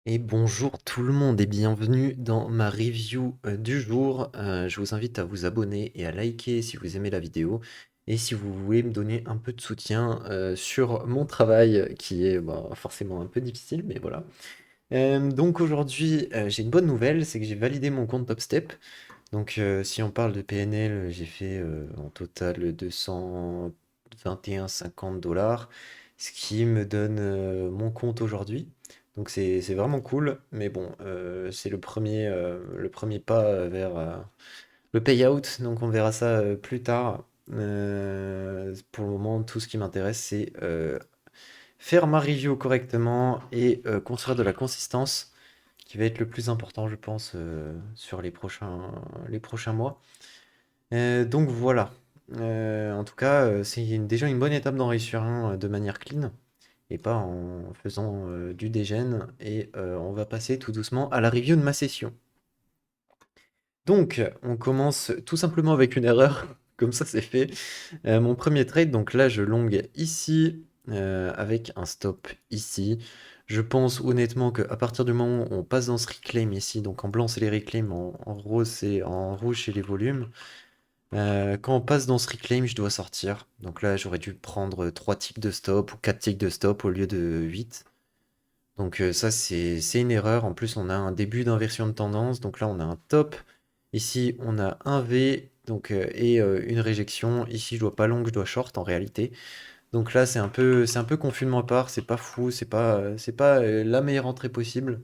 Et bonjour tout le monde et bienvenue dans ma review du jour. Je vous invite à vous abonner et à liker si vous aimez la vidéo et si vous voulez me donner un peu de soutien sur mon travail qui est forcément un peu difficile, mais voilà. Donc aujourd'hui, j'ai une bonne nouvelle, c'est que j'ai validé mon compte TopStep. Donc si on parle de PNL, j'ai fait en total 221,50 $, ce qui me donne mon compte aujourd'hui. Donc c'est vraiment cool, mais bon, c'est le premier pas vers le payout, donc on verra ça plus tard. Pour le moment, tout ce qui m'intéresse, c'est faire ma review correctement et construire de la consistance, qui va être le plus important, je pense, sur les prochains mois. Donc voilà. En tout cas, c'est déjà une bonne étape d'en réussir un de manière clean et pas en faisant du dégène. Et on va passer tout doucement à la review de ma session. Donc, on commence tout simplement avec une erreur. Comme ça, c'est fait. Mon premier trade, donc là, je long ici avec un stop ici. Je pense honnêtement qu'à partir du moment où on passe dans ce reclaim ici, donc en blanc c'est les reclaims, en rose c'est en rouge c'est les volumes. Quand on passe dans ce reclaim, je dois sortir. Donc là, j'aurais dû prendre 3 ticks de stop ou 4 ticks de stop au lieu de 8. Donc ça, c'est une erreur. En plus, on a un début d'inversion de tendance. Donc là, on a un top. Ici, on a un V donc, et une réjection. Ici, je dois pas long, je dois short en réalité. Donc là, c'est un peu confus de ma part. C'est pas fou, c'est pas la meilleure entrée possible.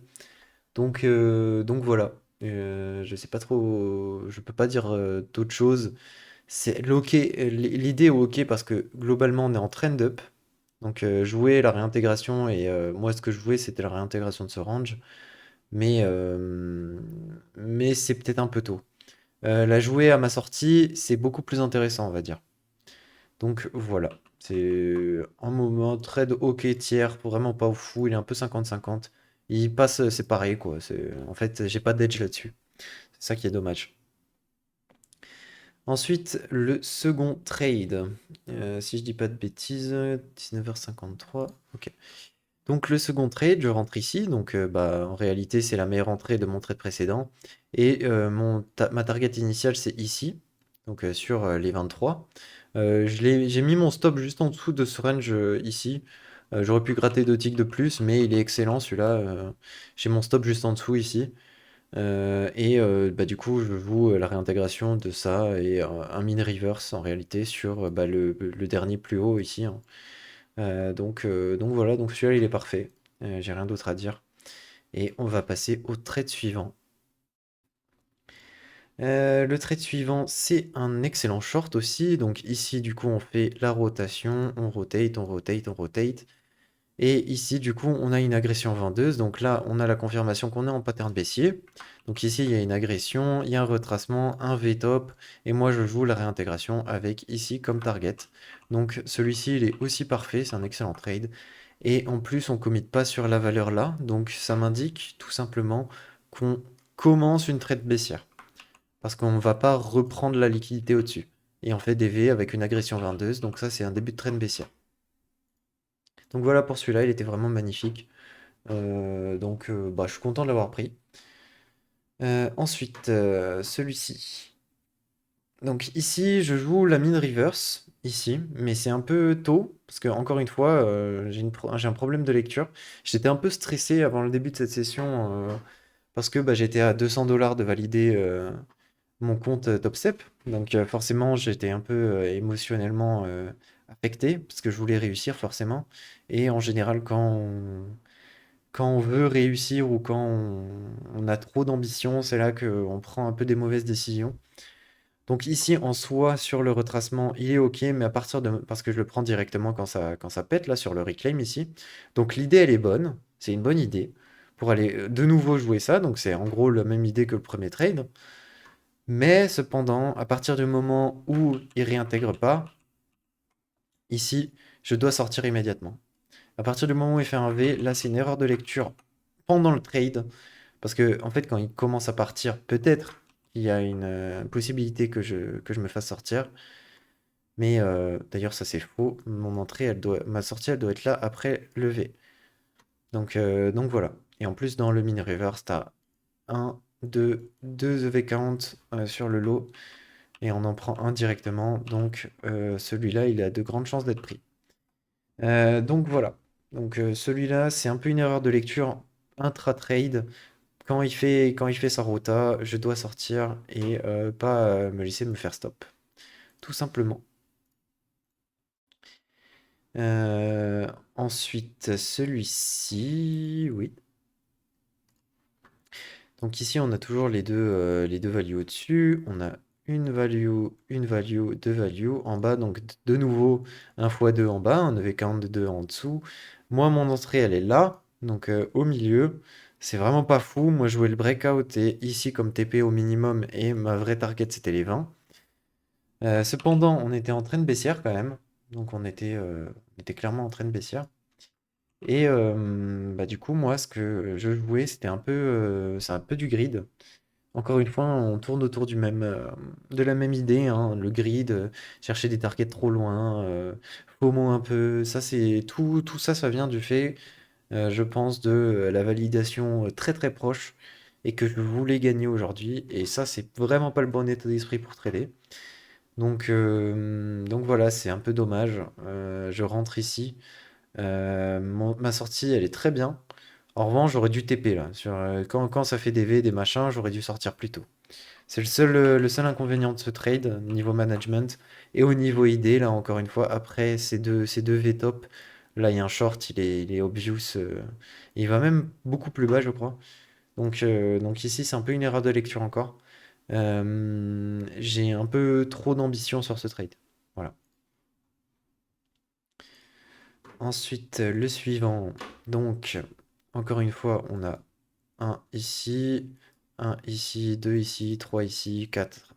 Donc voilà. Je sais pas trop, je peux pas dire d'autre chose. C'est l'ok, l'idée est ok parce que globalement on est en trend up. Donc jouer la réintégration et moi ce que je jouais c'était la réintégration de ce range. Mais, euh, mais c'est peut-être un peu tôt. La jouer à ma sortie c'est beaucoup plus intéressant on va dire. Donc voilà. C'est un moment trade ok tiers, vraiment pas au fou, il est un peu 50-50. Il passe, c'est pareil quoi. En fait j'ai pas d'edge là-dessus. C'est ça qui est dommage. Ensuite, le second trade. Si je dis pas de bêtises, 19h53. Ok. Donc le second trade, je rentre ici. Donc en réalité, c'est la meilleure entrée de mon trade précédent. Et ma target initiale, c'est ici. Donc sur les 23. J'ai mis mon stop juste en dessous de ce range ici. J'aurais pu gratter 2 ticks de plus, mais il est excellent celui-là. J'ai mon stop juste en dessous ici. Du coup, je joue la réintégration de ça et un mini reverse en réalité sur le dernier plus haut ici, hein. Donc voilà, donc celui-là il est parfait. J'ai rien d'autre à dire. Et on va passer au trade suivant. Le trade suivant, c'est un excellent short aussi. Donc ici, du coup, on fait la rotation, on rotate, on rotate, on rotate. Et ici, du coup, on a une agression vendeuse. Donc là, on a la confirmation qu'on est en pattern baissier. Donc ici, il y a une agression, il y a un retracement, un V-top. Et moi, je joue la réintégration avec ici comme target. Donc celui-ci, il est aussi parfait. C'est un excellent trade. Et en plus, on commit pas sur la valeur là. Donc ça m'indique tout simplement qu'on commence une trade baissière. Parce qu'on ne va pas reprendre la liquidité au-dessus. Et on fait des V avec une agression vendeuse. Donc ça, c'est un début de trade baissière. Donc voilà pour celui-là, il était vraiment magnifique. Je suis content de l'avoir pris. Ensuite, celui-ci. Donc ici, je joue la mine reverse, ici, mais c'est un peu tôt, parce que encore une fois, j'ai un problème de lecture. J'étais un peu stressé avant le début de cette session, parce que j'étais à 200 $ de valider mon compte TopStep. Donc forcément, j'étais un peu émotionnellement affecté, parce que je voulais réussir forcément. Et en général, quand on veut réussir ou quand on a trop d'ambition, c'est là qu'on prend un peu des mauvaises décisions. Donc ici, en soi, sur le retracement, il est OK, mais à partir de... Parce que je le prends directement quand ça pète, là, sur le reclaim ici. Donc l'idée, elle est bonne. C'est une bonne idée pour aller de nouveau jouer ça. Donc c'est en gros la même idée que le premier trade. Mais cependant, à partir du moment où il réintègre pas, ici, je dois sortir immédiatement. À partir du moment où il fait un V, là, c'est une erreur de lecture pendant le trade. Parce que, en fait, quand il commence à partir, peut-être qu'il y a une possibilité que je me fasse sortir. Mais d'ailleurs, ça c'est faux. Ma sortie, elle doit être là après le V. Donc voilà. Et en plus, dans le mini reverse, t'as un, deux EV40 sur le lot et on en prend un directement. Donc celui-là, il a de grandes chances d'être pris. Donc voilà. Donc celui-là, c'est un peu une erreur de lecture intra-trade. Quand il fait sa rota, je dois sortir et pas me laisser me faire stop. Tout simplement. Euh, Ensuite, celui-ci, oui. Donc ici, on a toujours les deux values au-dessus. On a une value, deux values. En bas, donc de nouveau, un fois 2 en bas, un EV42 en dessous. Moi, mon entrée, elle est là, donc au milieu. C'est vraiment pas fou. Moi, je jouais le breakout et ici, comme TP au minimum, et ma vraie target, c'était les 20. Cependant, on était en train de baissière quand même. Donc on était clairement en train de baissière. Et bah, du coup, moi, ce que je jouais, c'est un peu du grid. Encore une fois, on tourne autour de la même idée, hein, le grid, chercher des targets trop loin, FOMO un peu. Ça, c'est tout ça, ça vient du fait, je pense, de la validation très très proche et que je voulais gagner aujourd'hui. Et ça, c'est vraiment pas le bon état d'esprit pour trader. Donc voilà, c'est un peu dommage. Je rentre ici. Ma sortie, elle est très bien. En revanche, j'aurais dû TP là. Quand ça fait des V, des machins, j'aurais dû sortir plus tôt. C'est le seul inconvénient de ce trade, niveau management. Et au niveau idée, là, encore une fois, après ces deux V-top, là, il y a un short, il est obvious. Il va même beaucoup plus bas, je crois. Donc ici, c'est un peu une erreur de lecture encore. J'ai un peu trop d'ambition sur ce trade. Voilà. Ensuite, le suivant. Donc, encore une fois, on a un ici, deux ici, trois ici, quatre.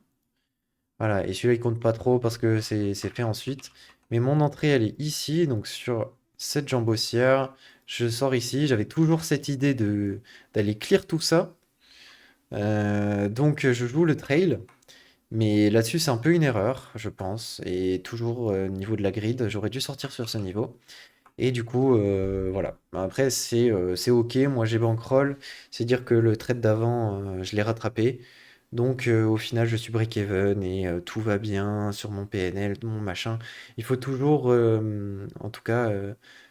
Voilà, et celui-là, il compte pas trop parce que c'est fait ensuite. Mais mon entrée, elle est ici, donc sur cette jambe haussière. Je sors ici. J'avais toujours cette idée d'aller clear tout ça. Donc, je joue le trail. Mais là-dessus, c'est un peu une erreur, je pense. Et toujours au niveau de la grid, j'aurais dû sortir sur ce niveau. Et du coup, voilà. Après, c'est OK. Moi, j'ai bankroll. C'est dire que le trade d'avant, je l'ai rattrapé. Donc, au final, je suis break-even et tout va bien sur mon PNL, mon machin. Il faut toujours, en tout cas,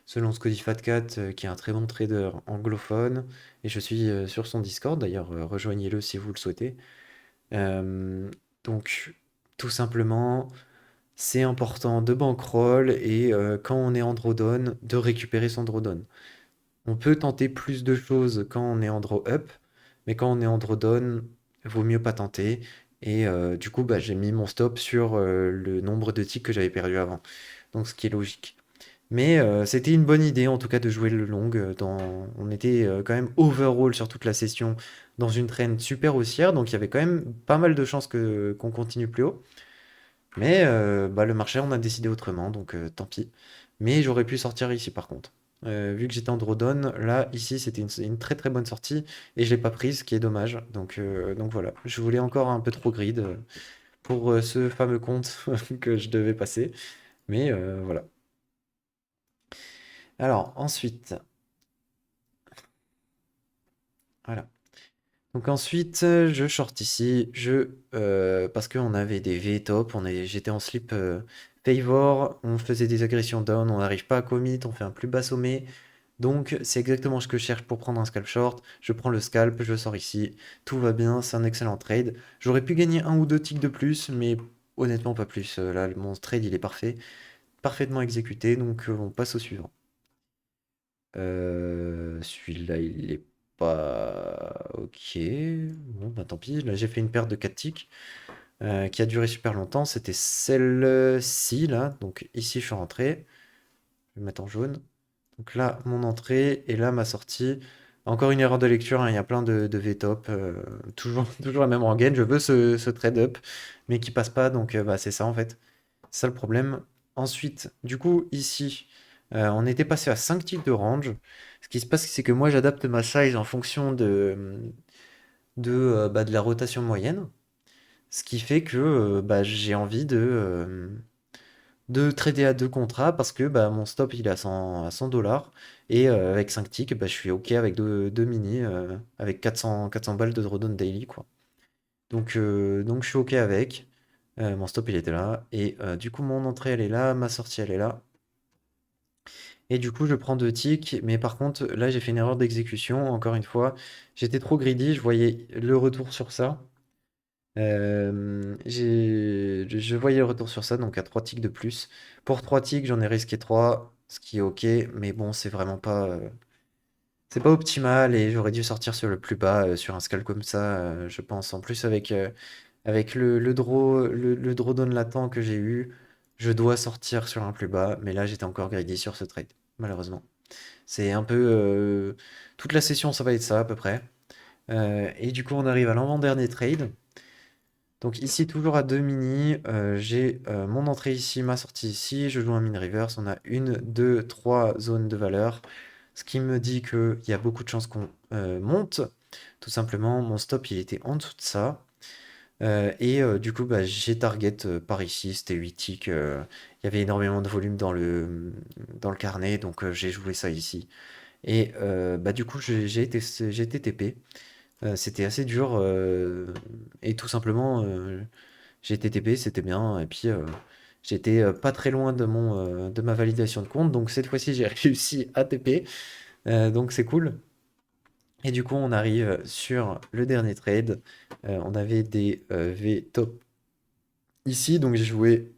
selon Scotty Fatcat, qui est un très bon trader anglophone, et je suis sur son Discord, d'ailleurs, rejoignez-le si vous le souhaitez. Euh, donc, tout simplement, c'est important de bankroll et quand on est en drawdown, de récupérer son drawdown. On peut tenter plus de choses quand on est en draw up, mais quand on est en drawdown, il vaut mieux pas tenter. Et du coup, bah, j'ai mis mon stop sur le nombre de ticks que j'avais perdu avant. Donc, ce qui est logique. Mais c'était une bonne idée en tout cas de jouer le long. On était quand même overall sur toute la session dans une trend super haussière, donc il y avait quand même pas mal de chances qu'on continue plus haut. Mais bah, le marché on a décidé autrement, donc tant pis. Mais j'aurais pu sortir ici par contre. Vu que j'étais en drawdown, là, ici, c'était une très très bonne sortie et je l'ai pas prise, ce qui est dommage. Donc voilà, je voulais encore un peu trop grid pour ce fameux compte que je devais passer. Mais voilà. Alors, ensuite, voilà. Donc ensuite, je short ici, parce qu'on avait des V-top, j'étais en slip favor, on faisait des agressions down, on n'arrive pas à commit, on fait un plus bas sommet. Donc c'est exactement ce que je cherche pour prendre un scalp short. Je prends le scalp, je sors ici, tout va bien, c'est un excellent trade. J'aurais pu gagner un ou deux ticks de plus, mais honnêtement pas plus. Là, mon trade il est parfait, parfaitement exécuté, donc on passe au suivant. Celui-là, il est pas OK. Bon, bah tant pis. Là, j'ai fait une perte de 4 ticks qui a duré super longtemps. C'était celle-ci, là. Donc ici, je suis rentré. Je vais mettre en jaune. Donc là, mon entrée et là, ma sortie. Encore une erreur de lecture, hein, il y a plein de V-top. Toujours, toujours la même rengaine. Je veux ce trade-up, mais qui passe pas. Donc bah, c'est ça, en fait. C'est ça le problème. Ensuite, du coup, ici, on était passé à 5 ticks de range. Ce qui se passe, c'est que moi, j'adapte ma size en fonction de la rotation moyenne. Ce qui fait que bah, j'ai envie de trader à deux contrats parce que bah, mon stop, il est à 100 $. Et avec 5 ticks, bah, je suis OK avec deux mini, avec 400 balles de drawdown daily, quoi. Donc je suis OK avec. Mon stop, il était là. Et du coup, mon entrée, elle est là. Ma sortie, elle est là. Et du coup, je prends 2 ticks. Mais par contre, là, j'ai fait une erreur d'exécution. Encore une fois, j'étais trop greedy. Je voyais le retour sur ça. Je voyais le retour sur ça, donc à 3 ticks de plus. Pour 3 ticks, j'en ai risqué 3, ce qui est OK. Mais bon, c'est vraiment pas, c'est pas optimal. Et j'aurais dû sortir sur le plus bas, sur un scale comme ça, je pense. En plus, avec le drawdown latent que j'ai eu, je dois sortir sur un plus bas. Mais là, j'étais encore greedy sur ce trade, malheureusement. C'est un peu, toute la session, ça va être ça à peu près. Et du coup, on arrive à l'avant-dernier trade. Donc ici, toujours à 2 mini, j'ai mon entrée ici, ma sortie ici, je joue un mini reverse, on a une, deux, trois zones de valeur, ce qui me dit qu'il y a beaucoup de chances qu'on monte. Tout simplement, mon stop, il était en dessous de ça. Et du coup, bah, j'ai target par ici, c'était 8 ticks. Il y avait énormément de volume dans le carnet, donc j'ai joué ça ici. Et bah, du coup, j'ai été TP. C'était assez dur. Et tout simplement, j'ai été TP, c'était bien. Et puis, j'étais pas très loin de ma validation de compte. Donc cette fois-ci, j'ai réussi à TP. Donc c'est cool. Et du coup, on arrive sur le dernier trade. On avait des V top ici. Donc j'ai joué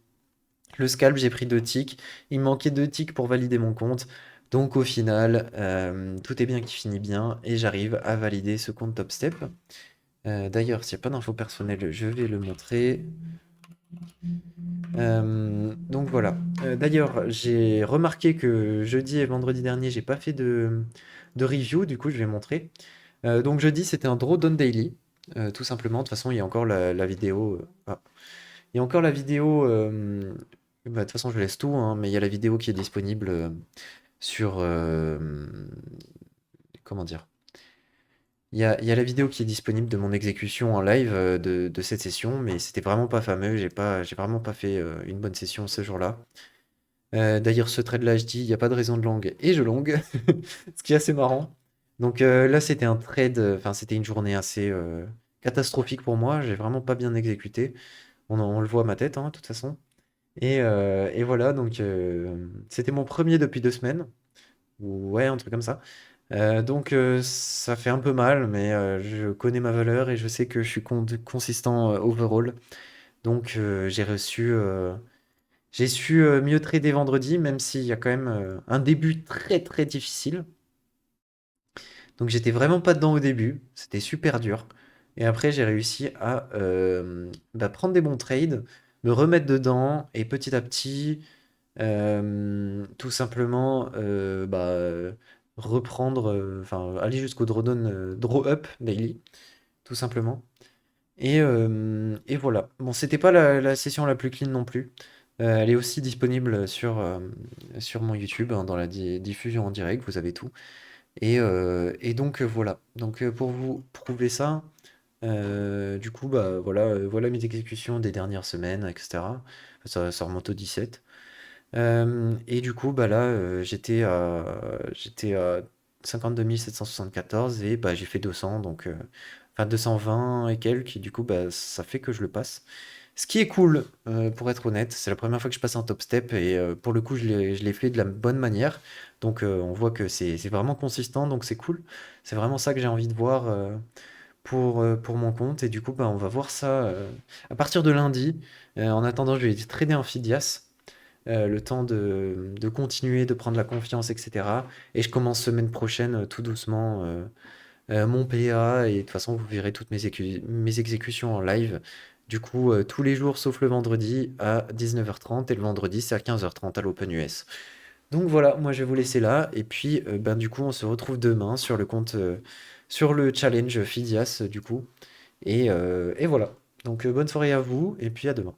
le scalp, j'ai pris 2 ticks. Il me manquait 2 ticks pour valider mon compte. Donc au final, tout est bien qui finit bien. Et j'arrive à valider ce compte top step. D'ailleurs, s'il n'y a pas d'infos personnelles, je vais le montrer. Donc voilà. D'ailleurs, j'ai remarqué que jeudi et vendredi dernier, j'ai pas fait de review, du coup je vais montrer. Donc jeudi, c'était un drawdown daily, tout simplement. De toute façon, il y a encore la vidéo. Il y a encore la vidéo. Bah, de toute façon, je laisse tout, hein, mais il y a la vidéo qui est disponible sur. Comment dire? Il y a la vidéo qui est disponible de mon exécution en live de cette session, mais c'était vraiment pas fameux. J'ai vraiment pas fait une bonne session ce jour-là. D'ailleurs, ce trade-là, je dis, il n'y a pas de raison de long, et je long, ce qui est assez marrant. Donc là, c'était un trade, enfin, c'était une journée assez catastrophique pour moi. J'ai vraiment pas bien exécuté. On le voit à ma tête, hein, de toute façon. Et voilà, donc c'était mon premier depuis 2 semaines. Ouais, un truc comme ça. Donc ça fait un peu mal, mais je connais ma valeur et je sais que je suis consistant overall. Donc j'ai su mieux trader vendredi, même s'il y a quand même un début très très difficile. Donc j'étais vraiment pas dedans au début, c'était super dur. Et après j'ai réussi à bah, prendre des bons trades, me remettre dedans et petit à petit, tout simplement, bah, reprendre, enfin aller jusqu'au drawdown, draw up daily, tout simplement. Et voilà. Bon, c'était pas la session la plus clean non plus. Elle est aussi disponible sur mon YouTube, hein, dans la diffusion en direct, vous avez tout. Et donc voilà. Donc pour vous prouver ça, du coup, bah voilà, voilà mes exécutions des dernières semaines, etc. Ça remonte au 17. Et du coup, bah là, j'étais à 52 774 et bah j'ai fait 200, donc enfin 220 et quelques, et du coup, bah ça fait que je le passe. Ce qui est cool, pour être honnête, c'est la première fois que je passe un top step et pour le coup, je l'ai fait de la bonne manière. Donc on voit que c'est vraiment consistant, donc c'est cool. C'est vraiment ça que j'ai envie de voir pour mon compte. Et du coup, bah, on va voir ça à partir de lundi. En attendant, je vais trader en Phidias. Le temps de continuer, de prendre la confiance, etc. Et je commence semaine prochaine, tout doucement, mon PA. Et de toute façon, vous verrez toutes mes exécutions en live. Du coup, tous les jours sauf le vendredi à 19h30. Et le vendredi, c'est à 15h30 à l'Open US. Donc voilà, moi je vais vous laisser là. Et puis, ben, du coup, on se retrouve demain sur le compte, sur le challenge Phidias, du coup. Et voilà. Donc, bonne soirée à vous. Et puis à demain.